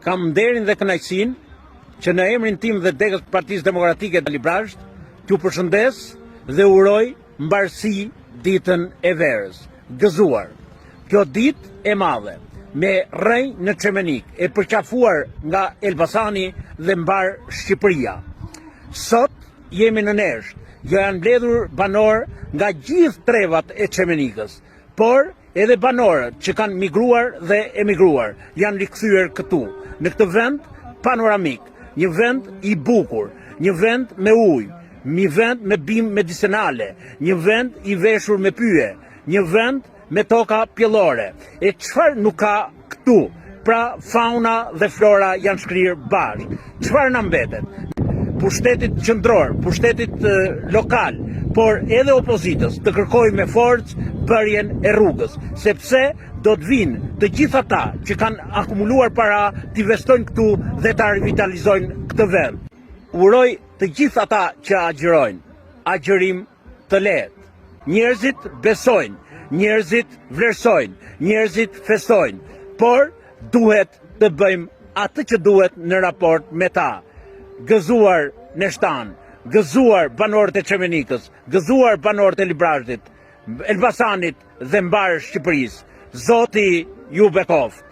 kam nderin dhe kënaqësinë që në emrin tim dhe degës Partisë Demokratike të Librazhit t'ju përshëndes dhe uroj mbarësi ditën e verës. Gëzuar. Kjo ditë e madhe, me rrënjë në Çemenik, e përqafuar nga Elbasani dhe mbar Shqipëria. Sot jemi në Nesh, janë mbledhur banor nga gjithë trevat e Çemenikës, por edhe banorët që kanë migruar dhe emigruar janë rikthyer këtu, në këtë vend panoramik, një vend i bukur, një vend me ujë, një vend me bimë medicinale, një vend i veshur me pyje, një vend me toka pjellore. E çfarë nuk ka këtu? Pra fauna dhe flora janë shkrirë bashkë. Çfarë na mbetet? Pushtetit qendror, pushtetit lokal, por edhe opozitës të kërkojë me forcë bërjen e rrugës, sepse do të vinë të gjithë ata që kanë akumuluar para, t'i investojnë këtu dhe ta revitalizojnë këtë vend. Uroj të gjithë ata që agjërojnë, agjërim të lehtë. Njerëzit besojnë, njerëzit vlerësojnë, njerëzit festojnë, por duhet të bëjmë atë që duhet në raport me ta. Gëzuar Neshtan, gëzuar banorët e Çemenikës, gëzuar banorët e Librazhit, Elbasanit dhe mbar Shqipërisë. Zoti ju bekoft.